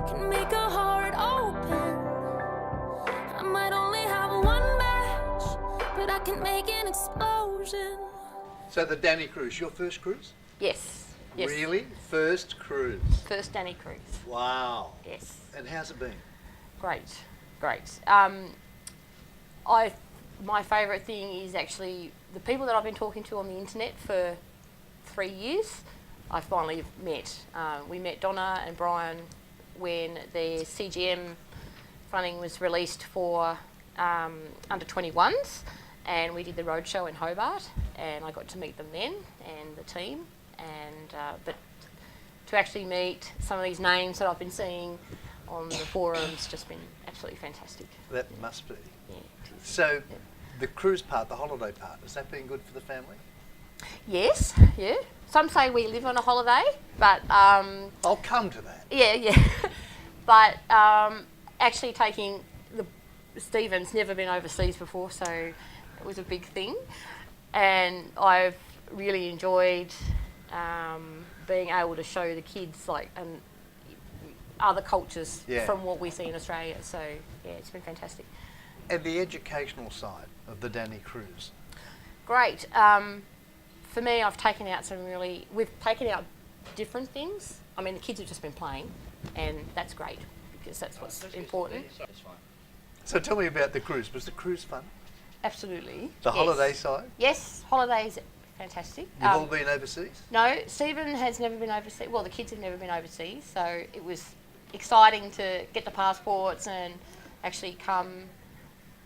can make a heart open. I might only have one match, but I can make an explosion. So the Danii cruise, your first cruise? Yes. Yes. Really? First cruise? First Danii cruise. Wow. Yes. And how's it been? Great. My favourite thing is actually the people that I've been talking to on the internet for 3 years. I finally met. We met Donna and Brian when the CGM funding was released for under 21s, and we did the roadshow in Hobart, and I got to meet them then and the team. And but to actually meet some of these names that I've been seeing on the forums, just been absolutely fantastic. That must be. Yeah, it is. So the cruise part, the holiday part, has that been good for the family? Yes, yeah. Some say we live on a holiday, but I'll come to that. yeah. But actually taking Stephen's never been overseas before, so it was a big thing, and I've really enjoyed being able to show the kids and other cultures from what we see in Australia. So yeah, it's been fantastic. And the educational side of the Danii cruise? Great. For me, we've taken out different things. I mean, the kids have just been playing, and that's great because that's what's important. So tell me about the cruise. Was the cruise fun? Absolutely. The holiday side? Yes, holidays fantastic. You've all been overseas? No, Stephen has never been overseas. Well, the kids have never been overseas, so it was exciting to get the passports and actually come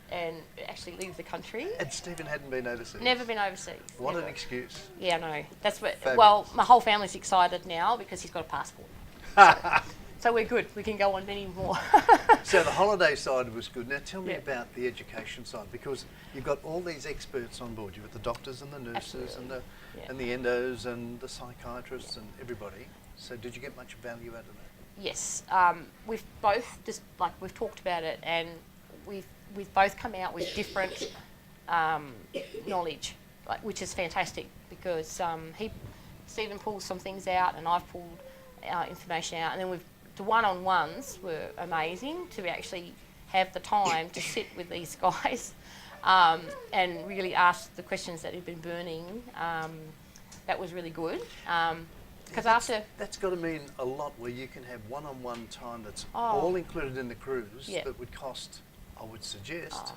and actually leave the country. And Stephen hadn't been overseas? Never been overseas. What never. an excuse. Yeah, I know. That's what. Fabulous. Well, my whole family's excited now because he's got a passport. So we're good. We can go on many more. So the holiday side was good. Now tell me about the education side, because you've got all these experts on board. You've got the doctors and the nurses and the endos and the psychiatrists and everybody. So did you get much value out of that? Yes. We've both we've talked about it, and we've both come out with different knowledge, which is fantastic because Stephen pulls some things out and I've pulled information out, and then the one-on-ones were amazing to actually have the time to sit with these guys and really ask the questions that had been burning. That was really good. Because that's got to mean a lot, where you can have one-on-one time that's all included in the cruise that would cost, I would suggest,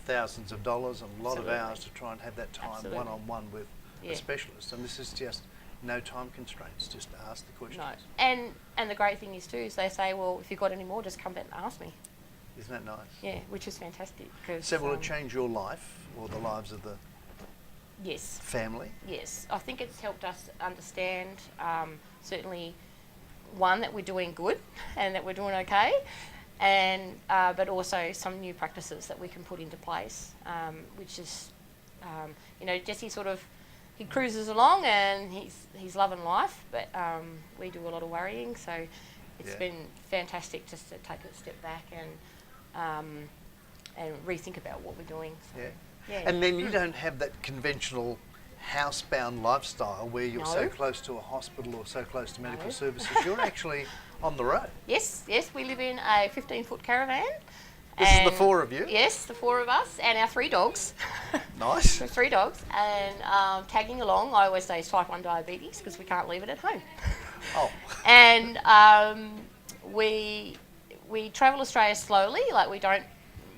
thousands of dollars and a lot of hours to try and have that time one-on-one with a specialist. And this is just no time constraints, just ask the questions. No. And the great thing is too, is they say, well, if you've got any more, just come back and ask me. Isn't that nice? Yeah, which is fantastic. So will it change your life or the lives of the family? Yes. I think it's helped us understand, certainly, one, that we're doing good and that we're doing okay, and but also some new practices that we can put into place, which is, Jesse he cruises along and he's loving life, but we do a lot of worrying, so it's been fantastic just to take a step back and rethink about what we're doing. So, And then you don't have that conventional housebound lifestyle where you're so close to a hospital or so close to medical services. You're actually on the road. Yes, we live in a 15-foot caravan. This is the four of you? Yes, the four of us and our 3 dogs. Nice. 3 dogs, and tagging along, I always say it's type 1 diabetes because we can't leave it at home. Oh. And we travel Australia slowly, we don't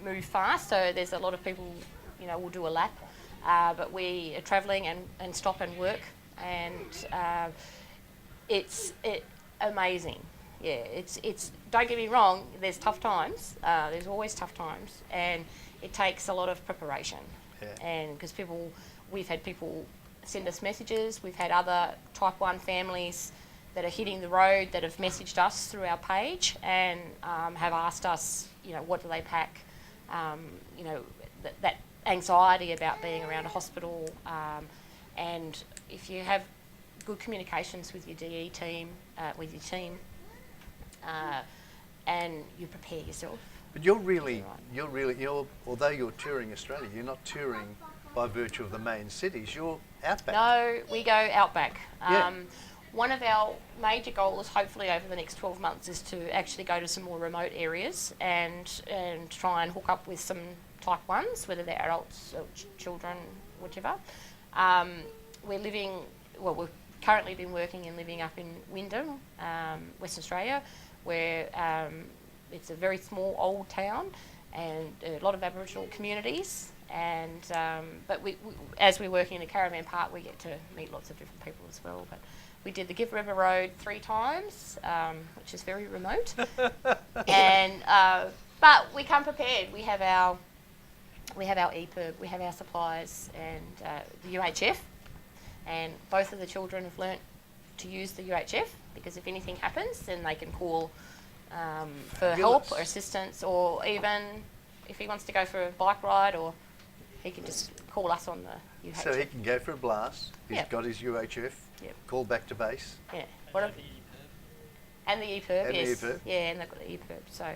move fast, so there's a lot of people, will do a lap, but we are travelling and stop and work, and it's amazing. Yeah, it's. Don't get me wrong. There's tough times. There's always tough times, and it takes a lot of preparation. Yeah. And because we've had people send us messages. We've had other Type 1 families that are hitting the road that have messaged us through our page and have asked us, what do they pack? That anxiety about being around a hospital, and if you have good communications with your DE team, and you prepare yourself. But although you're touring Australia, you're not touring by virtue of the main cities. You're outback. No, we go outback. one of our major goals, hopefully over the next 12 months, is to actually go to some more remote areas and try and hook up with some type 1s, whether they're adults or children, whichever. We've currently been working and living up in Wyndham, Western Australia, where it's a very small old town and a lot of Aboriginal communities. And but we as we're working in a caravan park, we get to meet lots of different people as well. But we did the Give River Road 3 times, which is very remote. And but we come prepared. We have our EPIRB, we have our supplies, and the UHF. And both of the children have learnt to use the UHF, because if anything happens, then they can call for help or assistance, or even if he wants to go for a bike ride, or he can just call us on the UHF. So he can go for a blast. He's got his UHF. Yep. Call back to base. Yeah. And the EPIRB, yes. The EPIRB. Yeah, and they've got the EPIRB. So.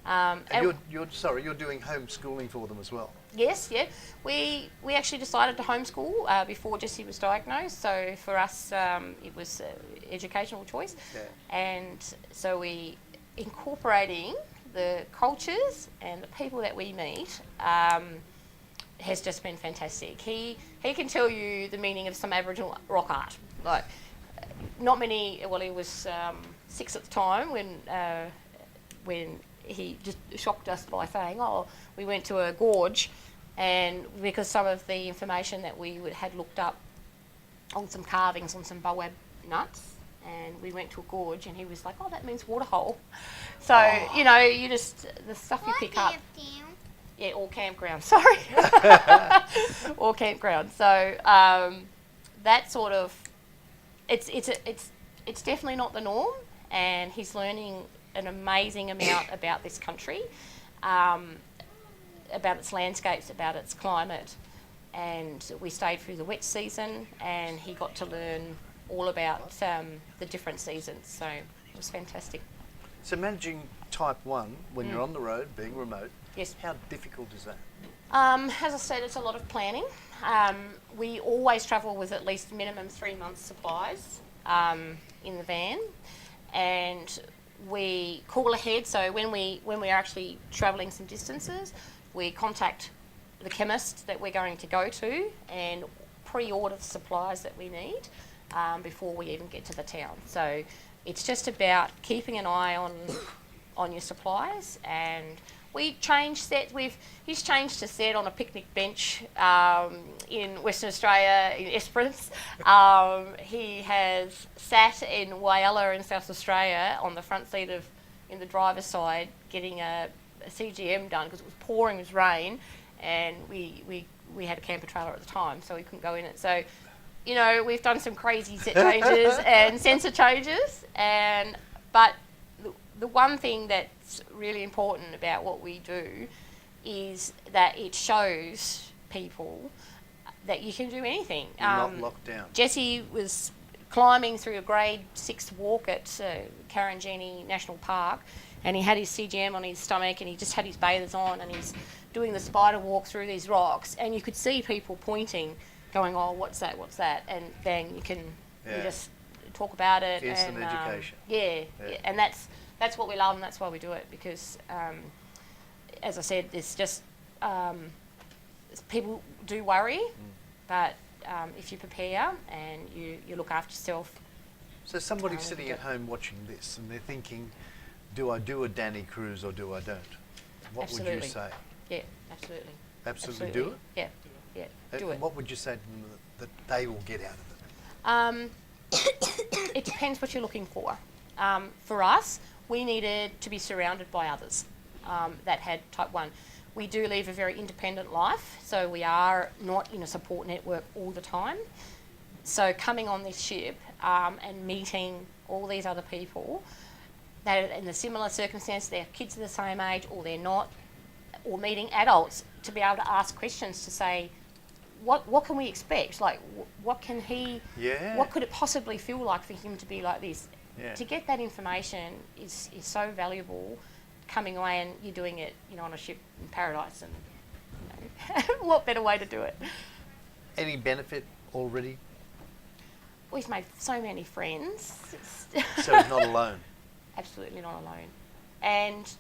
And you're doing homeschooling for them as well. Yes, yeah. We actually decided to homeschool before Jessie was diagnosed. So for us, it was educational choice. Yeah. And so we incorporating the cultures and the people that we meet has just been fantastic. He can tell you the meaning of some Aboriginal rock art. Like, not many. Well, he was 6 at the time when he just shocked us by saying, "Oh, we went to a gorge," and because some of the information that we had looked up on some carvings on some baobab nuts, and we went to a gorge, and he was like, "Oh, that means waterhole." So you just the stuff you pick up. Yeah, or campground. Sorry, or campground. So that sort of it's definitely not the norm, and he's learning an amazing amount about this country, about its landscapes, about its climate. And we stayed through the wet season, and he got to learn all about the different seasons. So it was fantastic. So managing type 1 when you're on the road, being remote, yes. How difficult is that? As I said, it's a lot of planning. We always travel with at least minimum 3 months supplies in the van, and we call ahead. So when we are actually travelling some distances, we contact the chemist that we're going to go to and pre-order the supplies that we need before we even get to the town. So it's just about keeping an eye on your supplies. And we change sets. He's changed a set on a picnic bench in Western Australia, in Esperance. He has sat in Whyalla in South Australia on the front seat in the driver's side getting a CGM done because it was pouring, it was rain, and we had a camper trailer at the time, so we couldn't go in it. So, we've done some crazy set changes and sensor changes, but the one thing that's really important about what we do is that it shows people that you can do anything. You're not locked down. Jessie was climbing through a grade 6 walk at Karanjini National Park, and he had his CGM on his stomach, and he just had his bathers on, and he's doing the spider walk through these rocks, and you could see people pointing, going, "Oh, what's that?" And bang, you just talk about it. Instant and, education. Yeah, and that's what we love, and that's why we do it, because, as I said, it's just people do worry, but if you prepare and you look after yourself. So somebody's sitting at home watching this, and they're thinking, do I do a Danii cruise or do I don't? What would you say? Yeah, absolutely. Absolutely do it? Yeah, And do it. what would you say to them that they will get out of it? It depends what you're looking for. For us, we needed to be surrounded by others that had type 1. We do live a very independent life, so we are not in a support network all the time. So coming on this ship and meeting all these other people that are in a similar circumstance, their kids are the same age or they're not, or meeting adults to be able to ask questions to say, what can we expect? Like, what can what could it possibly feel like for him to be like this? Yeah. To get that information is so valuable. Coming away and you're doing it, on a ship in paradise, and what better way to do it? Any benefit already? we've made so many friends. So he's not alone. Absolutely not alone. And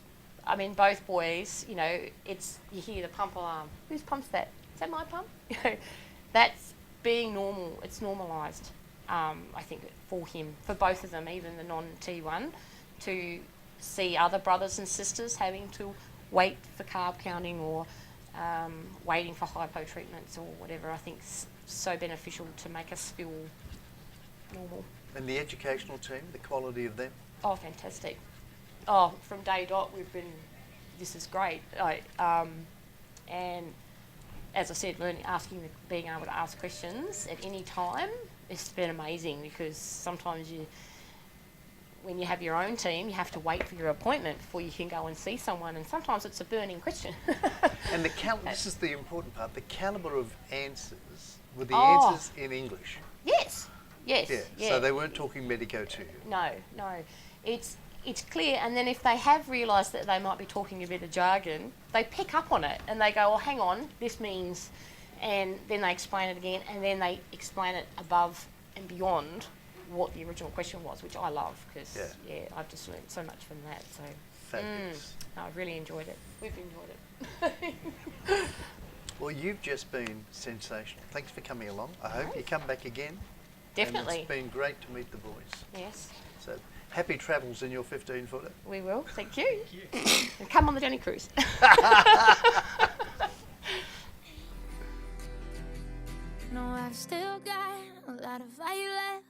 I mean, both boys, you know, you hear the pump alarm. Whose pump's that? Is that my pump? You know, that's being normal. It's normalised, I think, for him, for both of them, even the non-T1, to see other brothers and sisters having to wait for carb counting or waiting for hypo treatments or whatever. I think it's so beneficial to make us feel normal. And the educational team, the quality of them? Oh, fantastic. Oh, from day dot, this is great. And as I said, being able to ask questions at any time, it's been amazing, because sometimes when you have your own team, you have to wait for your appointment before you can go and see someone, and sometimes it's a burning question. And this is the important part, the calibre of answers, were the answers in English? Yes. Yeah. So they weren't talking medico to you? No. It's clear, and then if they have realised that they might be talking a bit of jargon, they pick up on it and they go, oh, hang on, this means, and then they explain it again, and then they explain it above and beyond what the original question was, which I love, because I've just learned so much from that. So fabulous. No, I've really enjoyed it. We've enjoyed it. Well, you've just been sensational. Thanks for coming along. I hope you come back again. Definitely. And it's been great to meet the boys. Yes. So happy travels in your 15-footer. We will. Thank you. And come on the Danii cruise. No, I've still got a lot of fire left